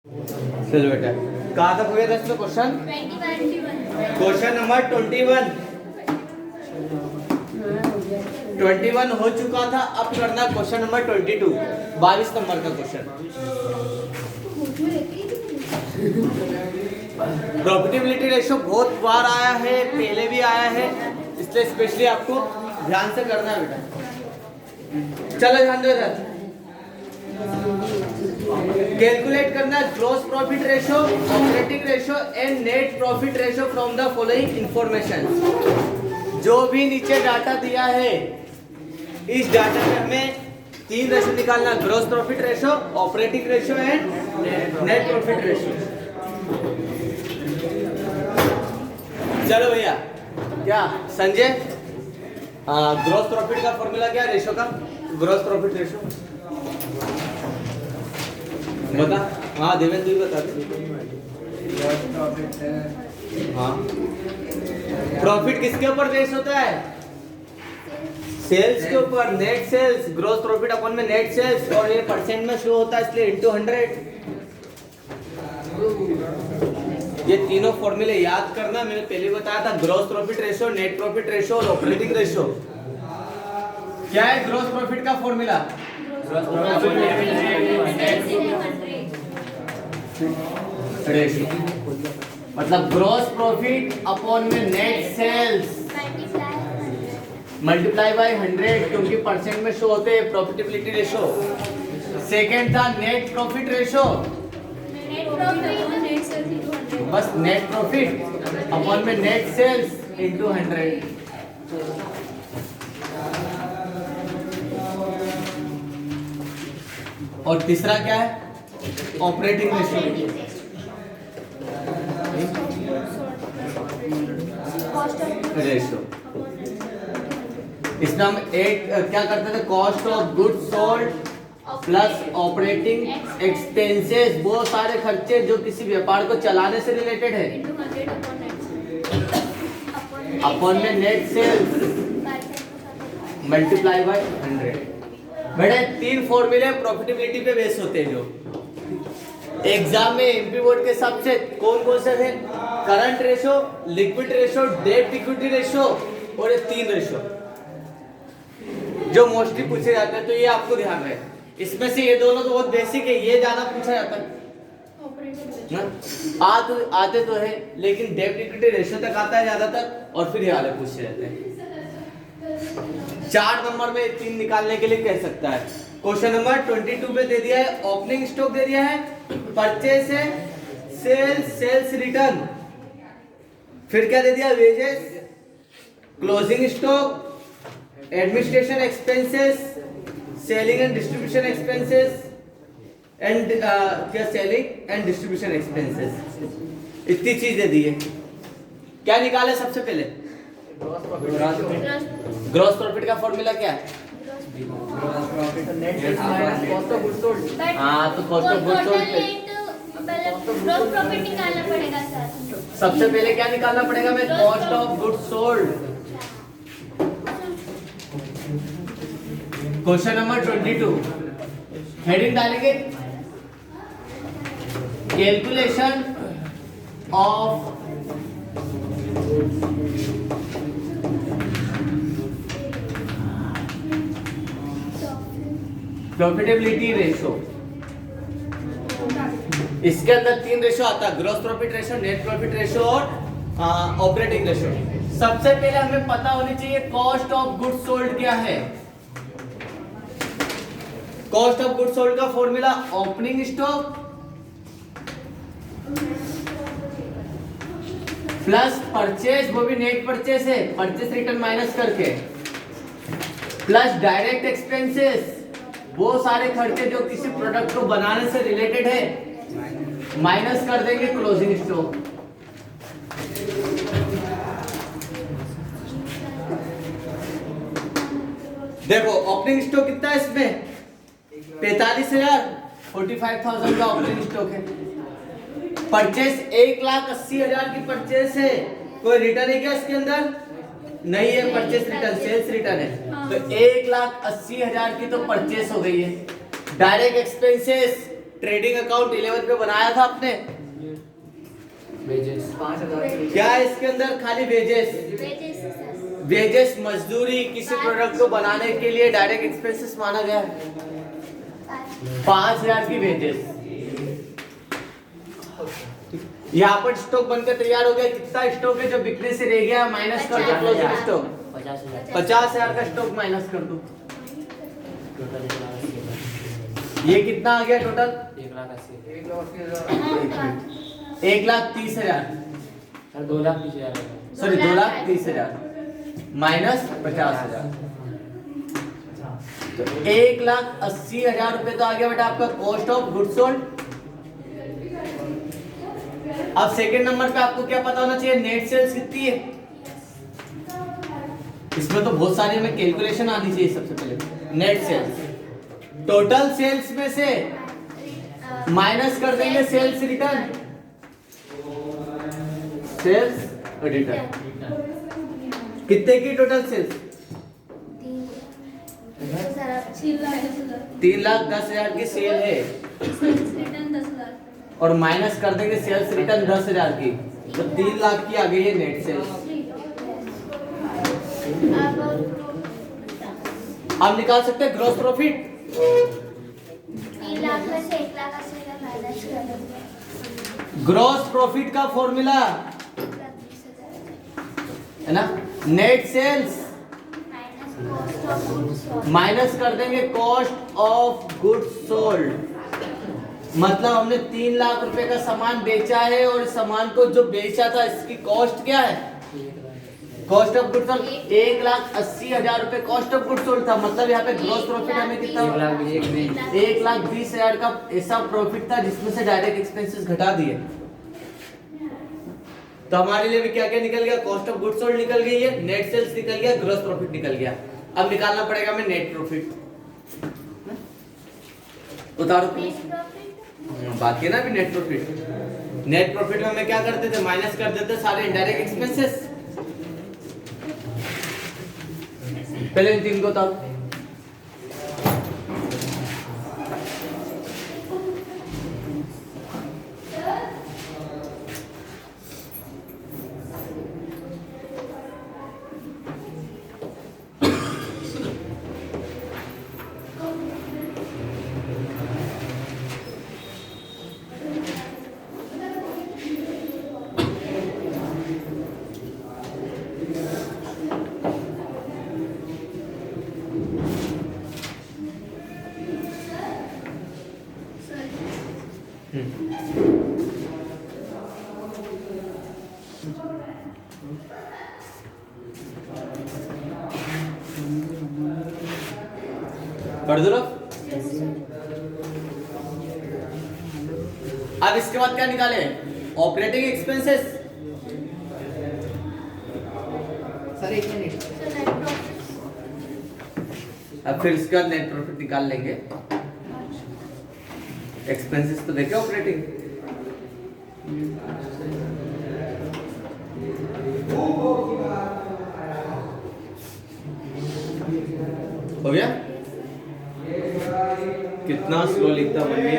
चलो बेटा, कहाँ तक हुए दोस्तों क्वेश्चन? क्वेश्चन नंबर 21 हो चुका था। अब करना क्वेश्चन नंबर 22, 22 नंबर का क्वेश्चन। प्रॉफिटेबिलिटी रेशियो बहुत बार आया है, पहले भी आया है, इसलिए स्पेशली आपको ध्यान से करना है बेटा। चलो ध्यान दो इधर। कैलकुलेट करना gross profit ratio, operating ratio and net profit ratio from the following information. जो भी नीचे डाटा दिया है, इस डाटा में हमें 3 रेशियो निकालना, gross profit ratio, operating ratio and net profit ratio. चलो भैया, क्या संजय, ग्रॉस प्रॉफिट का फॉर्मूला क्या है रेशियो का? ग्रॉस प्रॉफिट रेशियो बता। हाँ देवेंद्र तू ही बता दे। हाँ, प्रॉफिट किसके ऊपर बेस होता है? सेल्स के ऊपर। नेट सेल्स, ग्रॉस प्रॉफिट अपन में नेट सेल्स, और ये परसेंट में शो होता है इसलिए इंटू 100। ये तीनों फॉर्मूले याद करना। मैंने पहले बताया था, gross profit ratio, net profit ratio और ऑपरेटिंग रेशियो। क्या है ग्रॉस प्रॉफिट का फॉर्मूला? रेशियो मतलब ग्रॉस प्रॉफिट अपॉन में नेट सेल्स मल्टीप्लाई बाय 100, क्योंकि परसेंट में शो होते हैं प्रॉफिटेबिलिटी रेशियो। सेकेंड था नेट प्रॉफिट रेशियो, बस नेट प्रॉफिट अपॉन में नेट सेल्स इंटू 100। और तीसरा क्या है? Operating ratio. इसमें हम एक क्या करते थे, cost of goods sold plus operating expenses, वो सारे खर्चे जो किसी व्यापार को चलाने से रिलेटेड है, अपॉन में नेट सेल्स मल्टीप्लाई बाय 100। बेटे 3 फॉर्मूले प्रॉफिटेबिलिटी पे बेस होते हैं जो एग्जाम में एमपी बोर्ड के हिसाब से कौन कौन से थे? Current ratio, liquid ratio, debt equity ratio और ये 3 रेशियो जो मोस्टली पूछे जाते हैं। तो ये आपको ध्यान रहे, इसमें से ये दोनों तो बहुत बेसिक है, ये ज्यादा पूछा जाता है आते तो है, लेकिन डेट इक्विटी रेशियो तक आता है ज्यादातर, और फिर ये वाले पूछे जाते हैं। 4 नंबर में 3 निकालने के लिए कह सकता है। क्वेश्चन नंबर 22 पे दे दिया है, ओपनिंग स्टॉक दे दिया है, परचेस है, सेल्स रिटर्न, फिर क्या दे दिया? Wages, closing stock, administration expenses, selling and distribution expenses and क्या सेलिंग एंड डिस्ट्रीब्यूशन एक्सपेंसेस। इतनी चीजें दी है। क्या निकाले सबसे पहले? ग्रॉस प्रॉफिट का फॉर्मूला क्या है? हाँ, तो cost of goods sold gross profit निकालना पड़ेगा सर। सबसे पहले क्या निकालना पड़ेगा? मैं cost of goods sold. Question number 22 heading डालेंगे, कैलकुलेशन ऑफ प्रॉफिटेबिलिटी रेशियो। इसके अंदर 3 रेशियो आता है, gross profit ratio, net profit ratio और ऑपरेटिंग रेशियो। सबसे पहले हमें पता होनी चाहिए कॉस्ट ऑफ गुड्स सोल्ड क्या है। कॉस्ट ऑफ गुड्स सोल्ड का formula opening stock plus purchase, वो भी नेट परचेज है, परचेज रिटर्न माइनस करके, प्लस डायरेक्ट एक्सपेंसेस, वो सारे खर्चे जो किसी प्रोडक्ट को बनाने से रिलेटेड है, माइनस कर देंगे क्लोजिंग स्टॉक। देखो ओपनिंग स्टॉक कितना है इसमें? 45,000, 45,000 का ओपनिंग स्टॉक है। परचेस 1,80,000 की परचेस है। कोई रिटर्न है क्या इसके अंदर? नहीं है, परचेस रिटर्न, सेल्स रिटर्न है। तो 1,80,000 की तो परचेस हो गई है। डायरेक्ट एक्सपेंसेस ट्रेडिंग अकाउंट 11 पे बनाया था आपने, वेजेस 5000 क्या है इसके अंदर? खाली वेजेस। वेजेस है सर। वेजेस मजदूरी किसी प्रोडक्ट को बनाने के लिए डायरेक्ट एक्सपेंसेस माना गया है। 5000 की वेजेस। यहाँ पर स्टॉक बनकर तैयार हो गया। कितना स्टॉक है जो बिकने से रह गया? माइनस कर दो क्लोजिंग स्टॉक। 50,000 50,000 का स्टॉक माइनस कर दो। टोटल 1,80,000 ये कितना आ गया टोटल? 1,80,000 1,30,000। सर 2,30,000 सॉरी 2,30,000 माइनस 50,000 तो 1,80,000 रुपए तो आ गया बेटा आपका कॉस्ट ऑफ गुड्स सोल्ड। अब सेकंड नंबर पे आपको क्या पता होना चाहिए? नेट सेल्स कितनी है। इसमें तो बहुत सारी हमें कैलकुलेशन आनी चाहिए। सबसे पहले नेट सेल्स, टोटल सेल्स में से माइनस कर देंगे सेल्स रिटर्न, सेल्स रिटर्न। कितने की टोटल सेल्स? 3,10,000 की सेल है और माइनस कर देंगे सेल्स रिटर्न 10,000 की, तो 3 लाख की आ गई है नेट सेल्स। आप निकाल सकते हैं ग्रॉस प्रॉफिट। 3 लाख में से 1,80,000 माइनस कर देंगे। ग्रॉस प्रॉफिट का फॉर्मूला है ना, नेट सेल्स माइनस कर देंगे कॉस्ट ऑफ गुड्स सोल्ड। मतलब हमने 3 लाख रुपए का सामान बेचा है और इस सामान को जो बेचा था इसकी कॉस्ट क्या है? कॉस्ट ऑफ गुड्स सोल्ड 1,80,000 रुपए कॉस्ट ऑफ गुड्स सोल्ड था। मतलब यहाँ पे ग्रॉस प्रॉफिट हमें कितना? 1,20,000 का ऐसा प्रॉफिट था जिसमें से डायरेक्ट एक्सपेंसेस घटा दिए। तो हमारे लिए भी क्या क्या निकल गया? कॉस्ट ऑफ गुड्स सोल्ड निकल गई है, नेट सेल्स निकल गया, ग्रॉस प्रॉफिट निकल गया। अब निकालना पड़ेगा हमें नेट प्रॉफिट। उतारो बाकी है ना अभी नेट प्रॉफिट। नेट प्रॉफिट में हमें क्या करते थे? माइनस कर देते सारे इनडायरेक्ट एक्सपेंसेस। पहले इन 3 को उतारो। कर दो। अब इसके बाद क्या निकाले? Operating expenses. Sir 1 minute. अब फिर इसके बाद नेट प्रॉफिट निकाल लेंगे। एक्सपेंसेस तो देखे ऑपरेटिंग। हो गया? कितना स्लो लिखता मम्मी।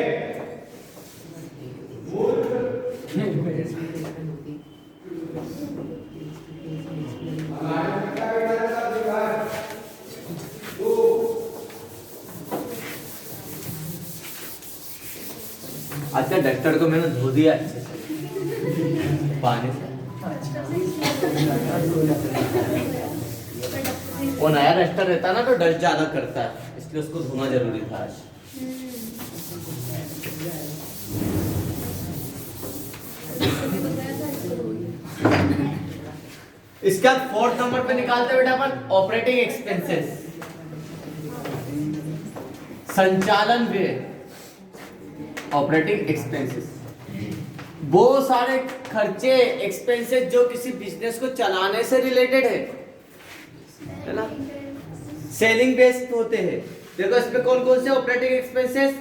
अच्छा डस्टर को मैंने धो दिया अच्छे से पानी से। वो नया डस्टर रहता ना तो डस्ट ज्यादा करता है, इसलिए उसको धोना जरूरी था आज। इसके बाद 4th नंबर पे निकालते बेटा अपन ऑपरेटिंग एक्सपेंसेस, संचालन व्यय। ऑपरेटिंग एक्सपेंसेस वो सारे खर्चे एक्सपेंसेस जो किसी बिजनेस को चलाने से रिलेटेड है ना, सेलिंग बेस्ड होते हैं। देखो इसमें कौन कौन से ऑपरेटिंग एक्सपेंसेस?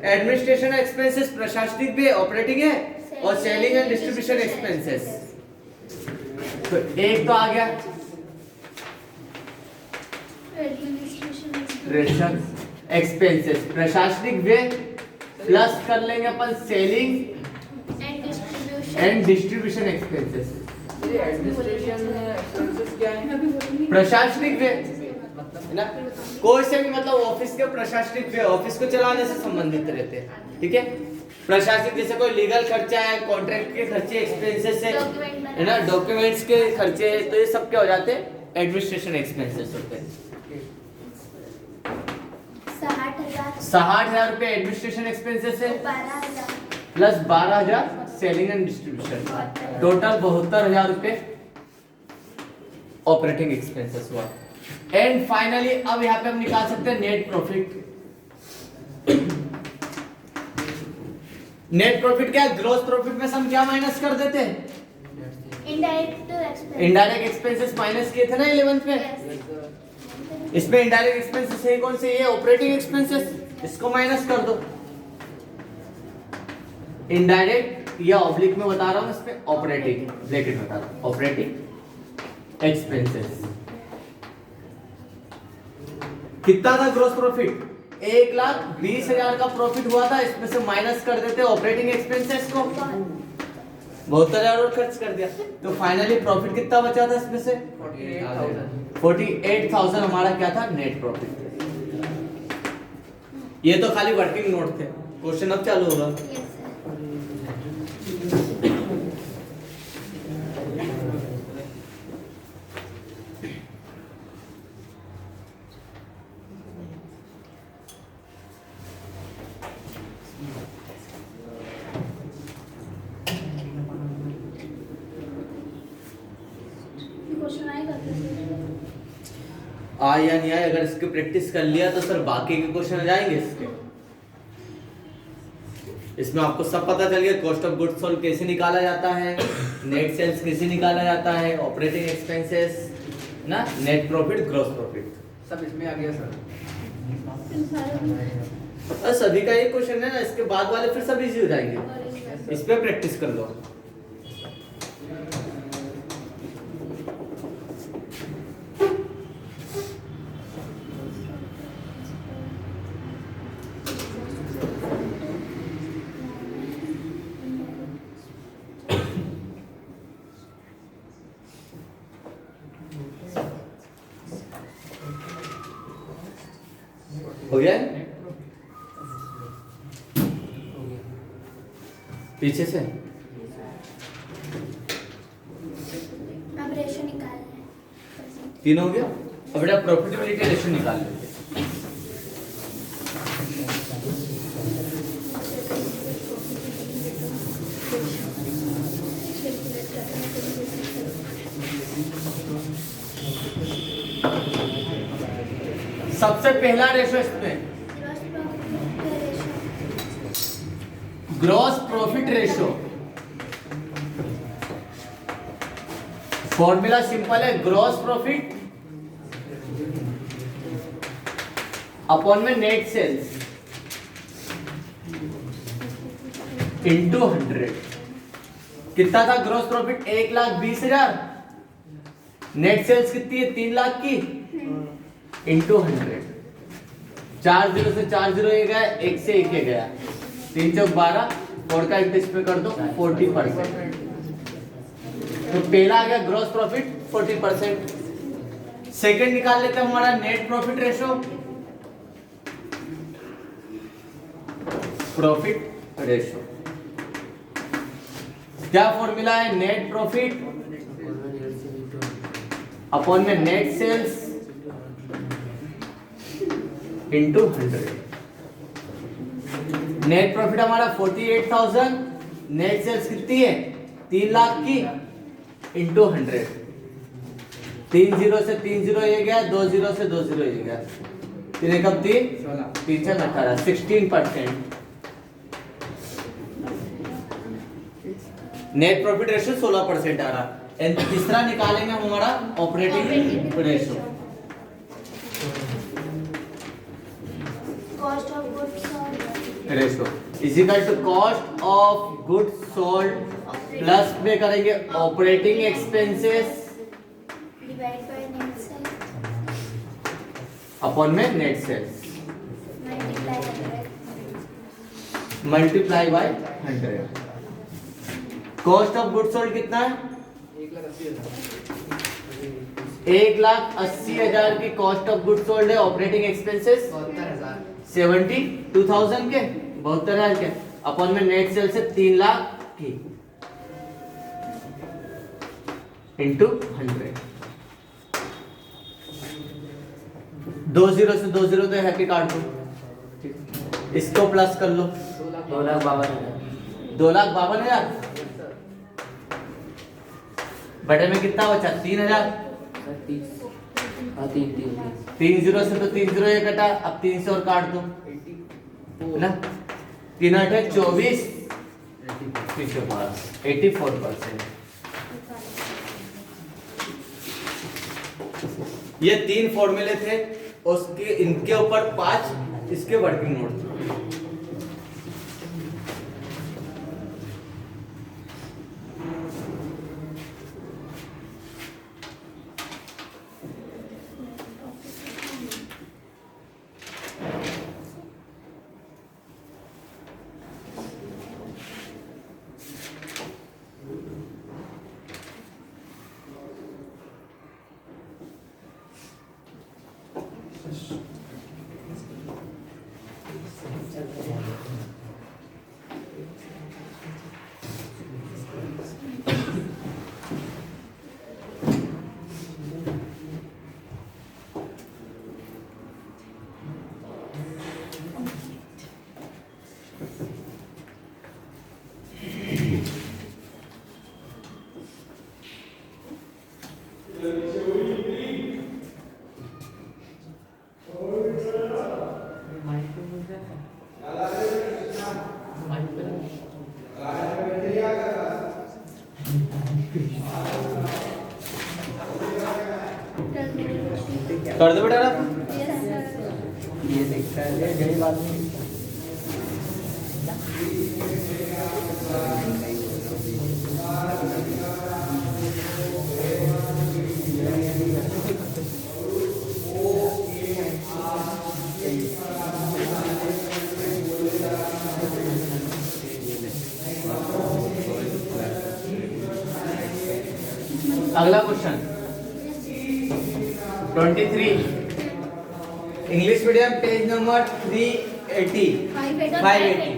एडमिनिस्ट्रेशन एक्सपेंसेस प्रशासनिक व्यय ऑपरेटिंग है, और सेलिंग एंड डिस्ट्रीब्यूशन एक्सपेंसेस। तो एक तो आ गया एडमिनिस्ट्रेशन एक्सपेंसेस, प्रशासनिक व्यय प्लस कर लेंगे अपन selling and distribution and distribution expenses. ये एडमिनिस्ट्रेशन एक्सपेंसेस क्या है? प्रशासनिक व्यय है ना, कोई से भी मतलब ऑफिस के प्रशासनिक व्यय ऑफिस को चलाने से संबंधित रहते हैं, ठीक है। प्रशासनिक जैसे कोई लीगल खर्चा है, कॉन्ट्रैक्ट के खर्चे, एक्सपेंसेस है ना, डॉक्यूमेंट्स के खर्चे है, तो ये सब क्या हो जाते हैं, एडमिनिस्ट्रेशन एक्सपेंसेस होते हैं। 60,000 रुपए एडमिनिस्ट्रेशन एक्सपेंसेस है 12,000 plus 12,000 selling and distribution, total 72,000 रुपए ऑपरेटिंग एक्सपेंसेस हुआ। एंड फाइनली अब यहाँ पे हम निकाल सकते हैं नेट प्रॉफिट। नेट प्रॉफिट क्या है, ग्रॉस प्रॉफिट में से हम क्या माइनस कर देते हैं, indirect expense indirect expenses minus किए थे ना 11th में। इसमें इनडायरेक्ट एक्सपेंसेस है कौन से, ये ऑपरेटिंग एक्सपेंसेस, इसको माइनस कर दो। इनडायरेक्ट या ऑब्लिक में बता रहा हूं, इसमें ऑपरेटिंग ब्रैकेट बता रहा हूं, ऑपरेटिंग एक्सपेंसेस। कितना था ग्रॉस प्रॉफिट, 1,20,000 का प्रॉफिट हुआ था, इसमें से माइनस कर देते ऑपरेटिंग एक्सपेंसेस को, 72,000 और खर्च कर दिया, तो फाइनली प्रॉफिट कितना बचा था इसमें से 48,000 हमारा क्या था नेट प्रॉफिट। ये तो खाली वर्किंग नोट थे, क्वेश्चन अब चालू होगा। क्वेश्चन आएगा आए या नहीं आए, अगर इसकी प्रैक्टिस कर लिया तो सर बाकी के क्वेश्चन आ जाएंगे इसके। इसमें आपको सब पता चल गया, कॉस्ट ऑफ गुड्स सोल्ड कैसे निकाला जाता है, नेट सेल्स कैसे निकाला जाता है, ऑपरेटिंग एक्सपेंसेस ना, नेट प्रॉफिट, ग्रॉस प्रॉफिट, सब इसमें आ गया सर। और सभी का ये क्वेश्चन है ना, इसके बाद वाले फिर सब इजी हो जाएंगे, इस पे प्रैक्टिस कर लो। हो गया है? पीछे से अब रेशो निकालना है। 3 हो गया। अब बेटा प्रॉफिटेबिलिटी रेशियो निकाल लेते हैं। सबसे पहला रेशो इसमें gross profit ratio, formula simple है, ग्रॉस प्रॉफिट अपॉन में नेट सेल्स इंटू 100। कितना था ग्रॉस प्रॉफिट, 1,20,000, नेट सेल्स कितनी है 3 लाख की, इंटू 100। 4 0 से 4 0 ये गया, 1 से 1 गया, 3 चौक 12, 4 का इंटू पे कर दो 40%। तो पहला आ गया ग्रॉस प्रॉफिट 40%। सेकंड निकाल लेते हैं हमारा net profit ratio, profit ratio क्या फॉर्मूला है, नेट प्रॉफिट अपॉन में net sales into 100। Net profit हमारा 48,000, नेट सेल्स कितनी है 3 लाख की, इंटू 100। 3 0 से 3 0 ये गया, 2 0 से 2 0 ये गया, 3 एकम 3, 3 6 18, 16%। नेट प्रॉफिट रेशियो 16% आ रहा। एंड तीसरा निकालेंगे हम हमारा operating ratio, cost of goods sold ratio is equal to cost of goods sold plus में करेंगे operating expenses divide by net sales upon में नेट सेल्स। मल्टीप्लाई करेंगे multiply by 100। Cost of goods sold कितना है? 1,80,000 की cost of goods sold है। Operating expenses 72,000 के 72,000 के अपन में नेट सेल से 3 लाख की इंटू 100। 20 से 20 तो हैप्पी काट दो, इसको प्लस कर लो। 2,52,000। 2,52,000 बटे में कितना बचा? 3,000। सर 30। हाँ 3 30 से तो 30 ये कटा, अब 3 से और काट दो ना। 3 8 है 24, 84%। ये 3 फॉर्मूले थे, उसके इनके ऊपर 5 इसके वर्किंग नोट थे। कर दो बेटा। ये देखता है यही बात नहीं। अगला question 23 English medium page number 380 580।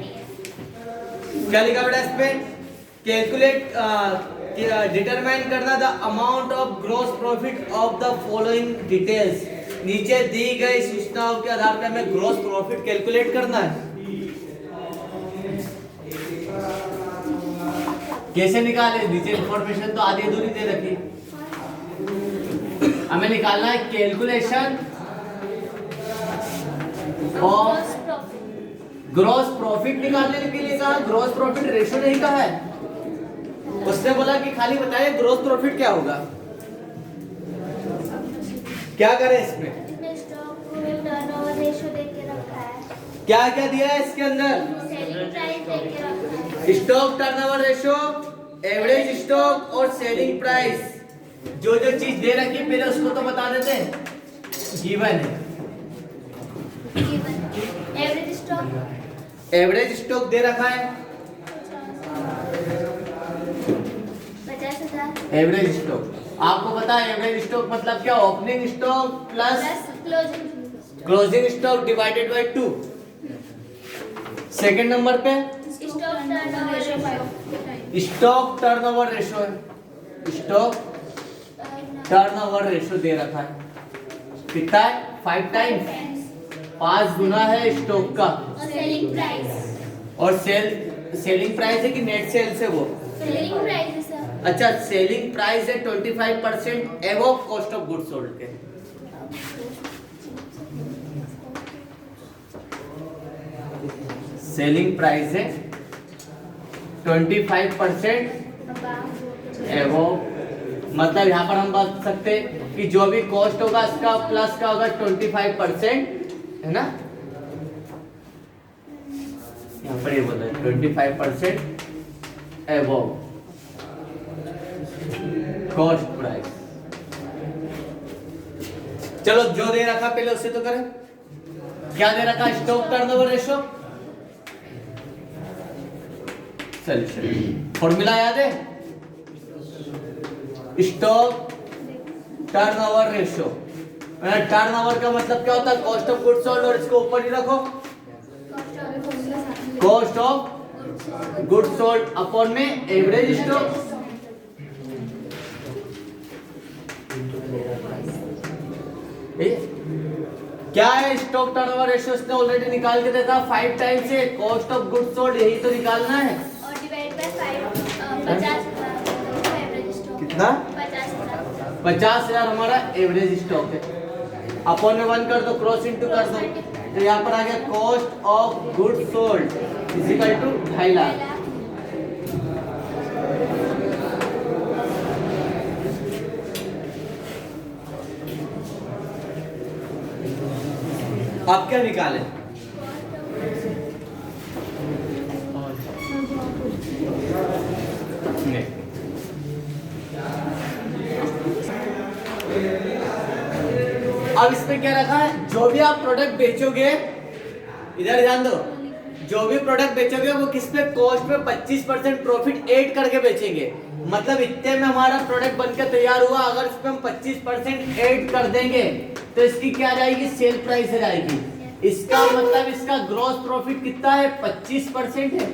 क्या लिखा बेटा इस पे? कैलकुलेट डिटरमाइन करना the amount of gross profit of the following details. नीचे दी गई सूचनाओं के आधार पर हमें ग्रॉस प्रॉफिट कैलकुलेट करना है। कैसे निकाले? नीचे इंफॉर्मेशन तो आधी अधूरी दे रखी, हमें निकालना है कैलकुलेशन ऑफ ग्रॉस प्रॉफिट। निकालने के लिए कहा ग्रॉस प्रॉफिट रेशियो नहीं कहा है, उसने बोला कि खाली बताइए ग्रॉस प्रॉफिट क्या होगा। क्या करें इसमें? टर्नओवर रेशियो दे के रखा है। क्या क्या दिया है इसके अंदर? सेलिंग प्राइस दे के रखा है। Stock turnover ratio, average stock और सेलिंग प्राइस। जो जो चीज दे रखी है पहले उसको तो बता देते हैं। गिवन है एवरेज स्टॉक, एवरेज स्टॉक दे रखा है 50,000 एवरेज स्टॉक। आपको पता है एवरेज स्टॉक मतलब क्या? Opening stock plus closing closing stock divided by 2। Second number पे stock turnover ratio, stock turnover ratio है। स्टॉक टर्नओवर रेशियो दे रखा है कितना है? 5 टाइम्स, 5 गुना है स्टॉक का। और सेलिंग प्राइस, और सेलिंग प्राइस है कि नेट सेल्स है वो? सेलिंग प्राइस है सर। अच्छा, सेलिंग प्राइस है 25% above cost of goods sold के। सेलिंग प्राइस है 25% एबव, मतलब यहाँ पर हम बात सकते हैं कि जो भी कॉस्ट होगा इसका प्लस का होगा 25%, है ना? यहाँ पर ये बोल रहे हैं 25% एबव कॉस्ट प्राइस। चलो जो दे रखा पहले उससे तो करें। क्या दे रखा? Stock turnover ratio solution. Formula याद है? Stock turnover ratio. टर्नओवर का मतलब क्या होता है? कॉस्ट ऑफ गुड्स सोल्ड, और इसको ऊपर ही रखो, cost of goods sold upon में एवरेज स्टॉक। क्या है स्टॉक टर्नओवर रेशियो? इसने ऑलरेडी निकाल के देखा 5 टाइम्स है कॉस्ट ऑफ गुड्स सोल्ड, यही तो निकालना है। और डिवाइड बाय 50 एवरेज स्टॉक कितना? 50,000 हमारा एवरेज स्टॉक है। अपॉन में 1 कर दो, क्रॉस इनटू कर दो, तो यहाँ पर आ गया cost of goods sold is equal to 2.5 lakh. आप क्या निकाले? नहीं। अब इसमें क्या रखा है? जो भी आप प्रोडक्ट बेचोगे, इधर ध्यान दो, जो भी प्रोडक्ट बेचोगे वो किस पे? कॉस्ट पे 25% प्रॉफिट ऐड करके बेचेंगे। मतलब इतने में हमारा प्रोडक्ट बनकर तैयार हुआ, अगर इस पे हम 25% ऐड कर देंगे तो इसकी क्या जाएगी? सेल प्राइस आ जाएगी। इसका मतलब इसका ग्रॉस प्रॉफिट कितना है? 25% है।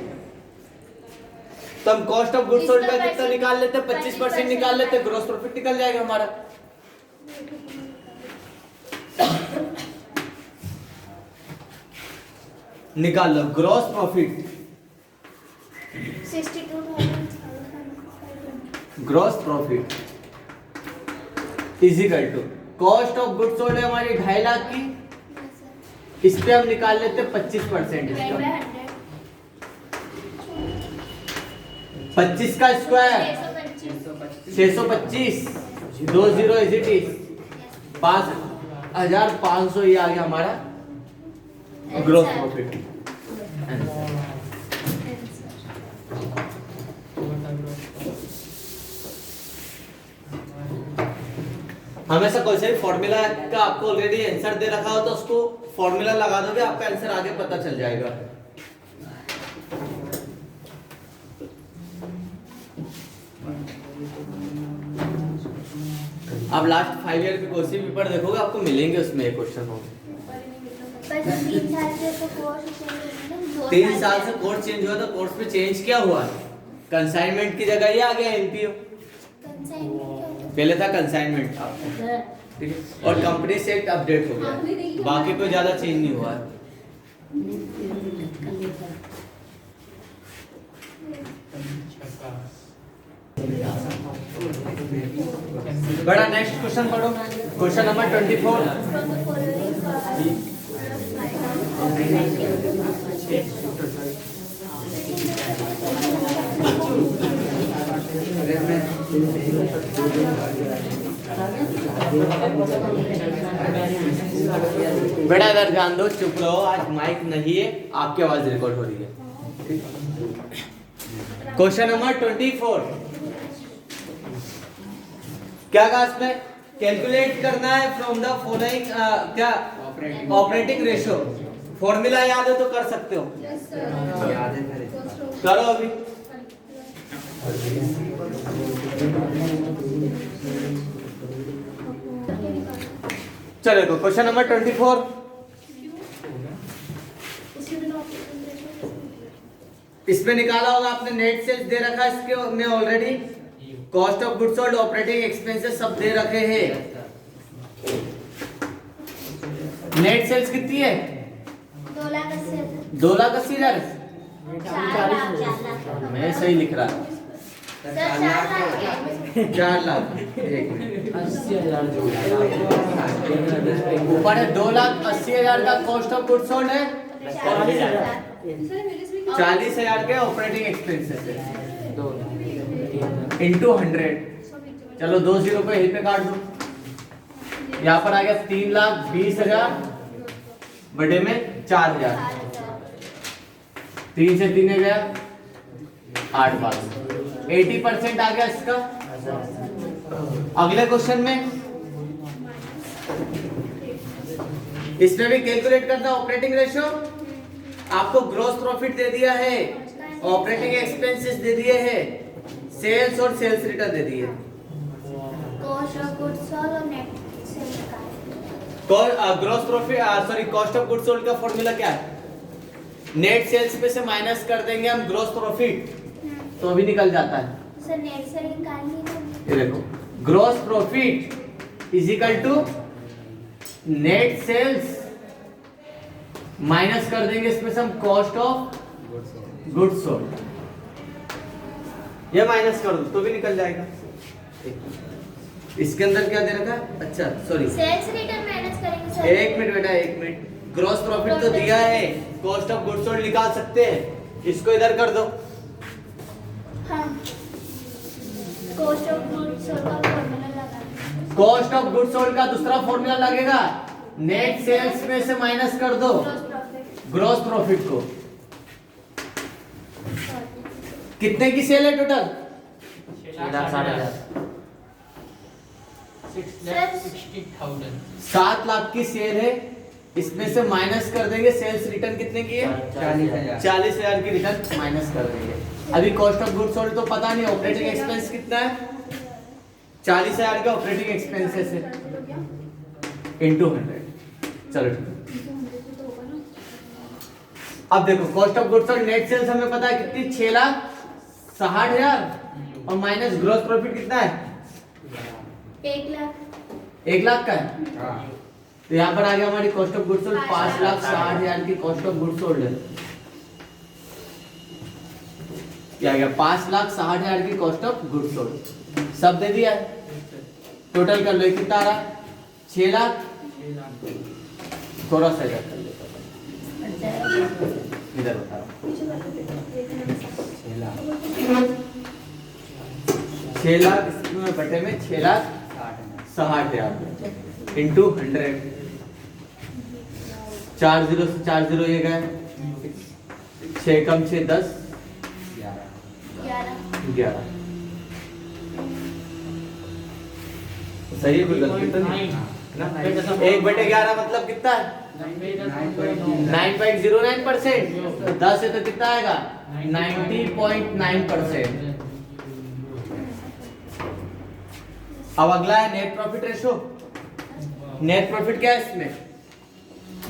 तो हम कॉस्ट ऑफ गुड्स सोल्ड का कितना निकाल लेते? 25% निकाल लेते, ग्रॉस प्रॉफिट निकल जाएगा हमारा। निकाल लो gross profit. 62,000 gross profit is equal to cost of goods sold है हमारी 2.5 लाख की, इस पे हम निकाल लेते 25% डिवाइड इसका। बाय 25 का स्क्वायर 625, 2 0 इज इट इज 5,500, ये आ गया हमारा ग्रॉस प्रॉफिट। हमेशा कोई से भी फॉर्मूला का आपको ऑलरेडी आंसर दे रखा हो तो उसको फॉर्मूला लगा दोगे, आपका आंसर आगे पता चल जाएगा। अब लास्ट 5 ईयर के क्वेश्चन पेपर देखोगे, आपको मिलेंगे उसमें एक क्वेश्चन होगा। 3 साल से तो कोर्स चेंज हुआ, 3 साल से कोर्स चेंज हुआ, तो कोर्स पे चेंज क्या हुआ? कंसाइनमेंट की जगह ये आ गया एनपीओ। पहले था कंसाइनमेंट आपको, ठीक है, और कंपनी से एक्ट अपडेट हो गया, बाकी कोई ज्यादा चेंज नहीं हुआ है। बड़ा नेक्स्ट क्वेश्चन पढ़ो, क्वेश्चन नंबर 24। बेटा इधर ध्यान दो, चुप रहो, आज माइक नहीं है, आपकी आवाज रिकॉर्ड हो रही है। क्वेश्चन नंबर 24, क्या कहा इसमें? कैलकुलेट करना है फ्रॉम द फॉलोइंग, क्या ऑपरेटिंग रेशियो। फॉर्मूला याद है तो कर सकते हो, करो अभी। चलो देखो क्वेश्चन नंबर 24। इसमें निकाला होगा आपने, नेट सेल्स दे रखा है इसके में already, cost of goods sold, operating expenses सब दे रखे हैं। नेट सेल्स कितनी है? 2,80,000। मैं सही लिख रहा हूँ, 4 लाख। एक मिनट, ऊपर है 2,80,000 का कॉस्ट ऑफ गुड्स सोल्ड है, 40,000 के ऑपरेटिंग एक्सपेंसेस है, इंटू 100। चलो 2 0 को यहीं पे काट दो, यहाँ पर आ गया 3,20,000 बटे में 4,000, 3 से 3 गया 8 बार, 80% आ गया इसका। अगले क्वेश्चन में इसमें भी कैलकुलेट करना ऑपरेटिंग रेशियो। आपको ग्रॉस प्रॉफिट दे दिया है ऑपरेटिंग एक्सपेंसेस दे दिए हैं, सेल्स और सेल्स रिटर्न दे दिए। कॉस्ट ऑफ गुड्स सोल्ड और नेट सेल्स का gross profit sorry cost of goods sold का फॉर्मूला क्या है? नेट सेल्स पे से माइनस कर देंगे हम ग्रॉस प्रॉफिट, तो भी निकल जाता है। सर नेट सेल निकालनी है। ये देखो gross profit is equal to net sales minus कर देंगे इसमें से हम कॉस्ट ऑफ गुड्स सोल्ड, ये माइनस कर दो तो भी निकल जाएगा। इसके अंदर क्या दे रखा है? अच्छा सॉरी सेल्स रिटर्न माइनस करेंगे सर। एक मिनट बेटा, एक मिनट। ग्रॉस प्रॉफिट तो दिया है, कॉस्ट ऑफ गुड्स सोल्ड निकाल सकते हैं, इसको इधर कर दो। हाँ कॉस्ट ऑफ गुड्स सोल्ड का फॉर्मूला लगा। कॉस्ट ऑफ गुड्स सोल्ड का दूसरा फॉर्मूला लगेगा, नेट सेल्स में से माइनस कर दो ग्रॉस प्रॉफिट। ग्रॉस प्रॉफिट को। कितने की सेल है टोटल? 7 लाख की सेल है, इसमें से माइनस कर देंगे सेल्स रिटर्न कितने की है? 40,000। 40,000 की रिटर्न माइनस कर देंगे। अभी कॉस्ट ऑफ गुड्स सोल्ड तो पता नहीं, ऑपरेटिंग एक्सपेंस कितना है? 40,000 का ऑपरेटिंग एक्सपेंसेस है इनटू 100। चलो ठीक है। अब देखो cost of goods sold net sales हमें पता है कितनी, 6,60,000 और माइनस ग्रॉस प्रॉफिट कितना है? 1 लाख। 1 लाख का है। तो यहाँ पर आ गया हमारी कॉस्ट ऑफ गुड्स सोल्ड 5,60,000 की कॉस्ट ऑफ गुड्स सोल्ड है। क्या आ गया? 5,60,000 की कॉस्ट ऑफ गुड्स सोल्ड सब दे दिया है। टोटल कर लो, ये कितना आ रहा? 6 लाख। थोड़ा सा इधर कर लेता हूं, इधर बता रहा हूं। 6 लाख इसमें बटे में 6,60,000 इंटू 100। 4 0 से 4 0 ये गए, 6 कम 6 10 11। सही है, कोई गलती तो नहीं ना? 1/11 मतलब कितना है? 9.09%। 10 है तो कितना आएगा? 90.9%। अब अगला है net profit ratio. Net profit क्या है इसमें?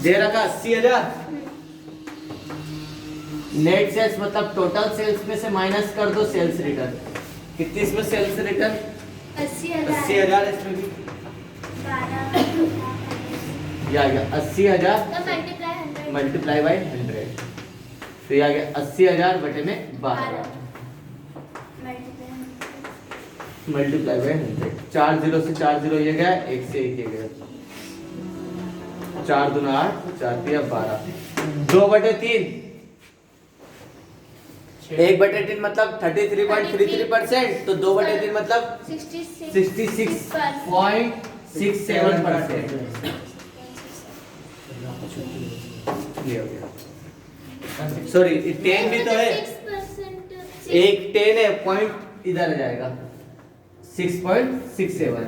दे रखा 80,000। नेट सेल्स मतलब टोटल सेल्स में से माइनस कर दो सेल्स रिटर्न। कितनी इसमें सेल्स रिटर्न? 80,000 इसमें भी। 12 ये आ गया 80,000 तो मल्टीप्लाई 100 मल्टीप्लाई बाय 100, तो ये आ गया 80,000 बटे में 12 मल्टीप्लाई बाय 100। 4 0 से 4 0 ये गया, 1 से 1 ये गया। 4 दूना 8, 4 3 12। 2/3 1/3 मतलब 33.33%, तो 2/3 मतलब 66.67%। ये हो गया। सॉरी 10 भी तो है, 6% एक 10 है, पॉइंट इधर आ जाएगा 6.67।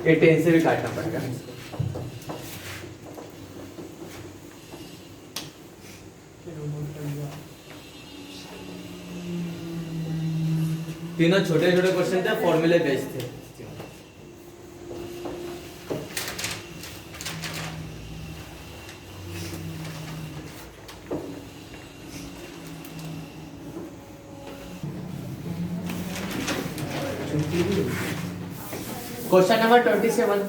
ये 10 से भी काटना पड़ेगा। तीनों छोटे छोटे क्वेश्चन थे, फॉर्मूले बेस्ड थे। Question number 27।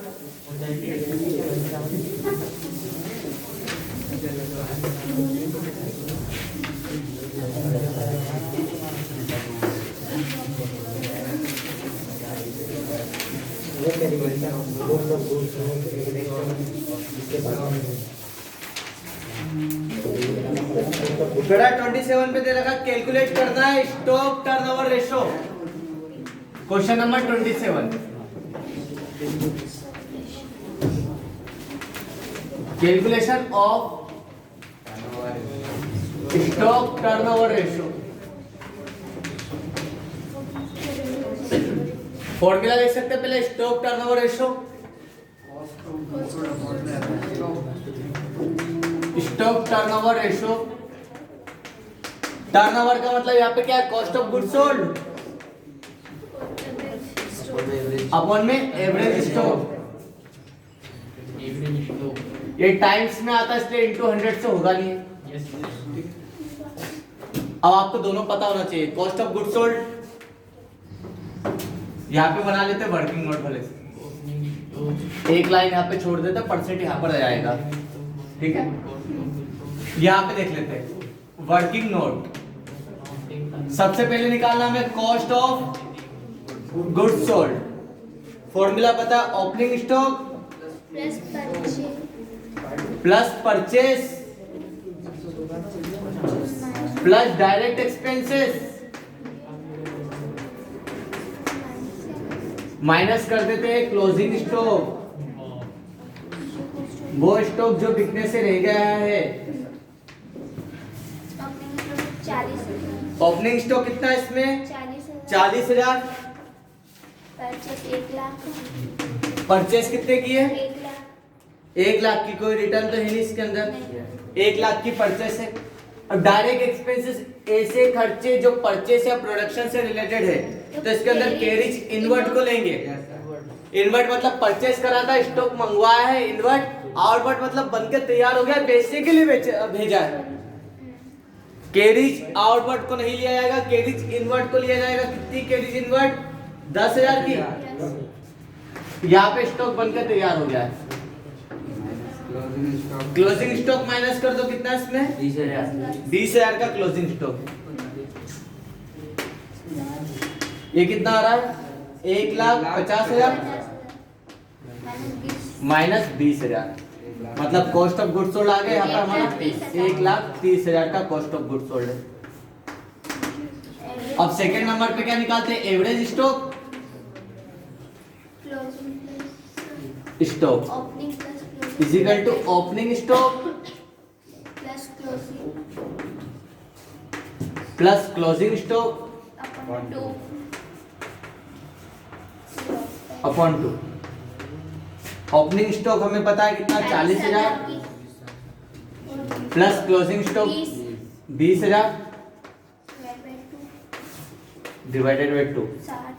बेटा 27 पे दे रखा कैलकुलेट करना है stock turnover ratio. Question number 27, calculation of stock turnover ratio. Formula देख सकते हैं पहले stock turnover ratio. Stock turnover ratio, turnover का मतलब यहाँ पे क्या है, cost of goods sold upon में एवरेज स्टॉक। ये टाइम्स में आता है इसलिए इनटू 100 से होगा नहीं। अब आपको दोनों पता होना चाहिए, कॉस्ट ऑफ गुड्स सोल्ड यहाँ पे बना लेते हैं वर्किंग नोट भले से, एक लाइन यहाँ पे छोड़ देते, परसेंट यहाँ पर आ जाएगा, ठीक है। यहाँ पे देख लेते हैं वर्किंग नोट। सबसे पहले निकालना हमें cost of goods sold, formula पता है, opening stock plus purchase plus direct expenses minus कर देते हैं क्लोजिंग स्टॉक, वो स्टॉक जो बिकने से रह गया है। ओपनिंग स्टॉक कितना है इसमें, 40,000। परचेस 1 लाख, परचेस कितने की है, 1 लाख, 1 लाख की। कोई रिटर्न तो है नहीं इसके अंदर, 1 लाख की परचेस है। और डायरेक्ट एक्सपेंसेस ऐसे खर्चे जो परचेस या प्रोडक्शन से रिलेटेड है, तो इसके अंदर कैरिज इनवर्ट को लेंगे। इनवर्ट मतलब परचेस करा था, स्टॉक मंगवाया है, इनवर्ट। आउटवर्ट मतलब बनके तैयार हो गया, बेचने के लिए भेजा है। कैरिज आउटवर्ट को नहीं लिया जाएगा, कैरिज इनवर्ट को लिया जाएगा। कितनी कैरिज इनवर्ट, 10,000 की। यहाँ पे स्टॉक बनकर तैयार हो गया है। क्लोजिंग स्टॉक माइनस कर दो, कितना इसमें 20,000 का क्लोजिंग स्टॉक। ये कितना आ रहा है, 1,50,000 माइनस 20,000, मतलब कॉस्ट ऑफ गुड्स सोल्ड आ गया यहाँ पर हमारा 1,30,000 का कॉस्ट ऑफ गुड्स सोल्ड है। अब सेकंड नंबर पे क्या निकालते हैं, average stock stock opening is equal to opening stock plus closing stock upon 2। Opening stock हमें पता है कितना, 40,000 plus closing stock 20,000 divided by 2,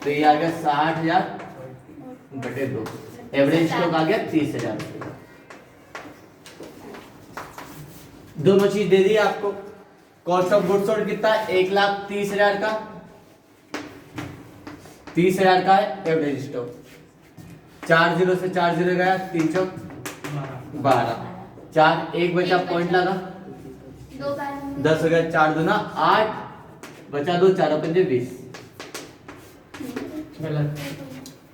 तो ये आ गया 60,000 बटे 2। एवरेज स्टॉक आ गया 30,000। दोनों चीज दे दी आपको। कॉस्ट ऑफ गुड्स सोल्ड कितना है, 1,30,000 का, 30,000 का है एवरेज स्टॉक। 4 0 से 4 0 गया, 3 चौक 12, 4 1 बचा, पॉइंट लगा, 10 हो गया, 4 दूना 8 बचा, 2 4 पंजे 20।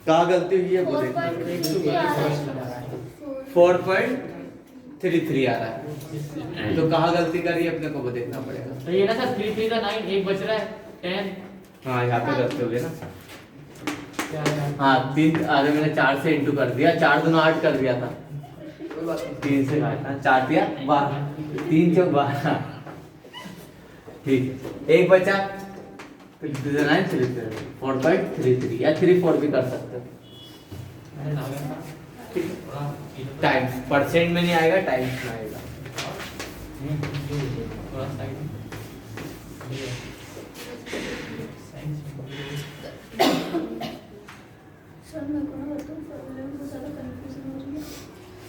कहाँ गलती हुई है वो देखो, 4.33 आ रहा है, तो कहाँ गलती करी है अपने को वो देखना पड़ेगा। तो ये ना सर 3 3 का 9, एक बच रहा है 10। हाँ यहाँ पे गलती हो गई ना। क्या है? हाँ 3 अरे मैंने 4 से इंटू कर दिया, 4 दूना 8 कर दिया था, 3 से घाटा 4 दिया 12, 3 चौक 12, ठीक। एक बचा 4.33 या 34 भी कर सकते हैं। टाइम्स परसेंट में नहीं आएगा, टाइम्स में आएगा।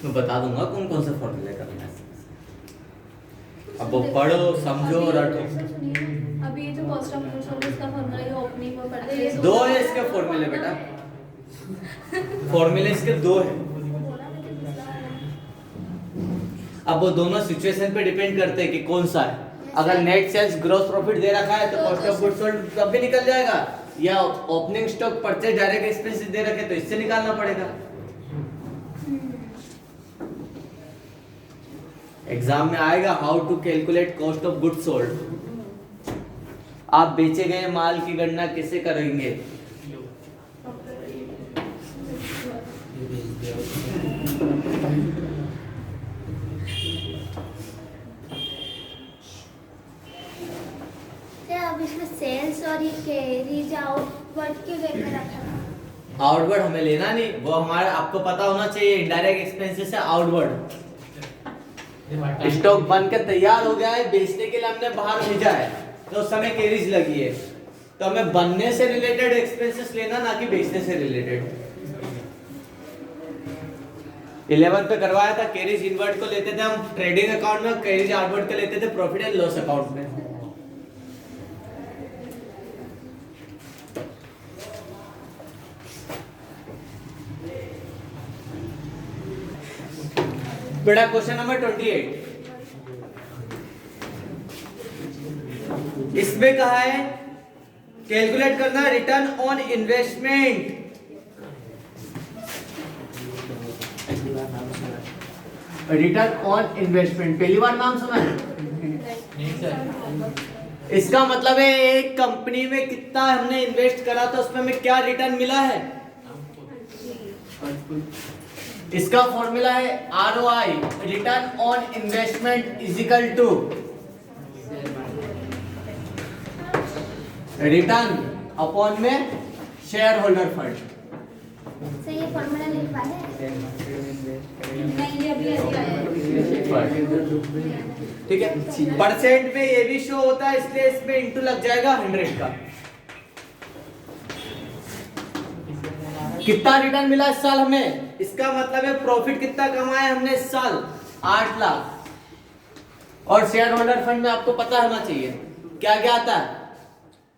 मैं बता दूंगा कौन कौन से फॉर्मूले करना है। अब वो पढ़ो, समझो, रटो। अभी ये जो कॉस्ट ऑफ गुड्स सोल्ड इसका फॉर्मूला ये ओपनिंग में पढ़ते हैं। दो है इसके फॉर्मूले बेटा, फॉर्मूले इसके 2 है। अब वो दोनों सिचुएशन पे डिपेंड करते हैं कि कौन सा है। अगर नेट सेल्स ग्रॉस प्रॉफिट दे रखा है तो कॉस्ट ऑफ गुड्स सोल्ड तब भी निकल जाएगा, या opening stock purchase direct expenses दे रखे तो इससे निकालना पड़ेगा। एग्जाम में आएगा how to calculate cost of goods sold. आप बेचे गए माल की गणना कैसे करेंगे। अब इसमें सेल्स और ये कैरीज आउटवर्ड क्यों लेकर रखा? आउटवर्ड हमें लेना नहीं, वो हमारा आपको पता होना चाहिए। इनडायरेक्ट एक्सपेंसेस है आउटवर्ड। स्टॉक बन के तैयार हो गया है, बेचने के लिए हमने बाहर भेजा है, तो उस समय कैरिज लगी है, तो हमें बनने से रिलेटेड एक्सपेंसेस लेना, ना कि बेचने से रिलेटेड। 11 पे करवाया था, कैरिज इनवर्ट को लेते थे हम ट्रेडिंग अकाउंट में, कैरिज आउटवर्ट को लेते थे प्रॉफिट एंड लॉस अकाउंट में। बेटा क्वेश्चन नंबर 28, इसमें कहा है कैलकुलेट करना return on investment. Return on investment पहली बार नाम सुना है? इसका मतलब है एक कंपनी में कितना हमने इन्वेस्ट करा था, उसमें हमें क्या रिटर्न मिला है। इसका फॉर्मूला है ROI, return on investment is equal to return upon में शेयर होल्डर फंड। सर ये फॉर्मूला लिख पाए? नहीं, ये अभी ऐसे आया है। ठीक है, परसेंट में ये भी शो होता है, इसलिए इसमें इंटू लग जाएगा 100 का। कितना रिटर्न मिला इस साल हमें, इसका मतलब है प्रॉफिट कितना कमाया हमने इस साल, 8 लाख। और शेयर होल्डर फंड में आपको पता होना चाहिए क्या क्या आता है,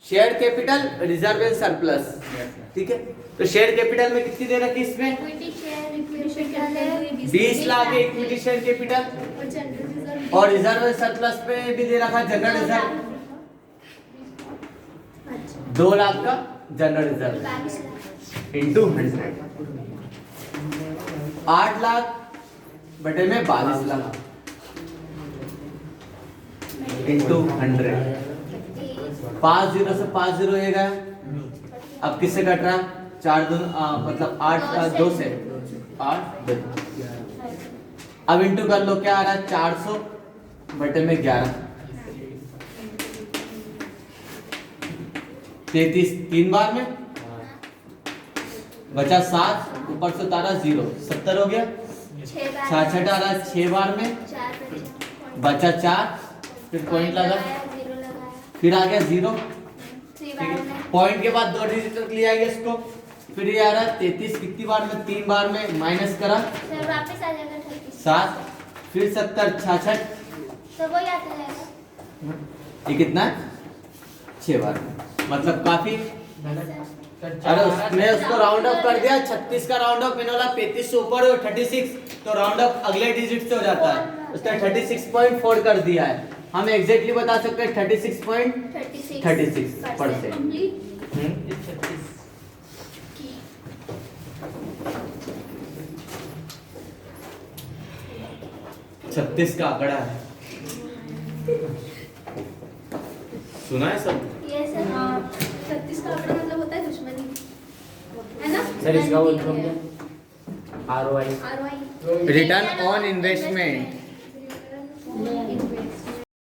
share capital, reserve and surplus. ठीक है, तो शेयर कैपिटल में कितनी दे रखी इसमें, equity share, equity share capital है 20 लाख है इक्विटी शेयर कैपिटल, और जनरल रिजर्व और रिजर्व एंड सरप्लस पे भी दे रखा जनरल रिजर्व, अच्छा 2 लाख का general reserve 22 lakh. Into 100, 8 lakh बटे में 22 लाख इंटू 100, 5 0 से 5 0 ये गया। अब किससे कट रहा, 4 2 मतलब 8 2 से 8 2। अब इंटू कर लो, क्या आ रहा है 400 बटे में 11, 33 3 बार में बचा 7, ऊपर से उतारा 0, 70 हो गया। 66 आ रहा है 6 बार में, 4 बचा 4, फिर पॉइंट लगा, 0 लगाया, फिर आ गया 0। 3 बार में पॉइंट के बाद 2 डिजिट तक ले आएंगे इसको, फिर ये आ रहा है 33 कितनी बार में, 3 बार में, माइनस करा सर वापस आ जाएगा 36, 7, फिर 70 66, तो वही आता जाएगा। ये कितना है 6 बार में, मतलब काफी। अरे उसने उसको राउंड अप कर दिया, 36 का राउंड अप मैंने बोला 35 से ऊपर हो 36, तो राउंड अप अगले डिजिट से हो जाता है, उसने 36.4 कर दिया है। हम एग्जैक्टली बता सकते हैं 36.36%। कंप्लीट 36 का आंकड़ा है, सुना है सब? ये सर हाँ 36 का आंकड़ा मतलब होता है दुश्मनी, है ना। सर इसका वो ROI ROI return on investment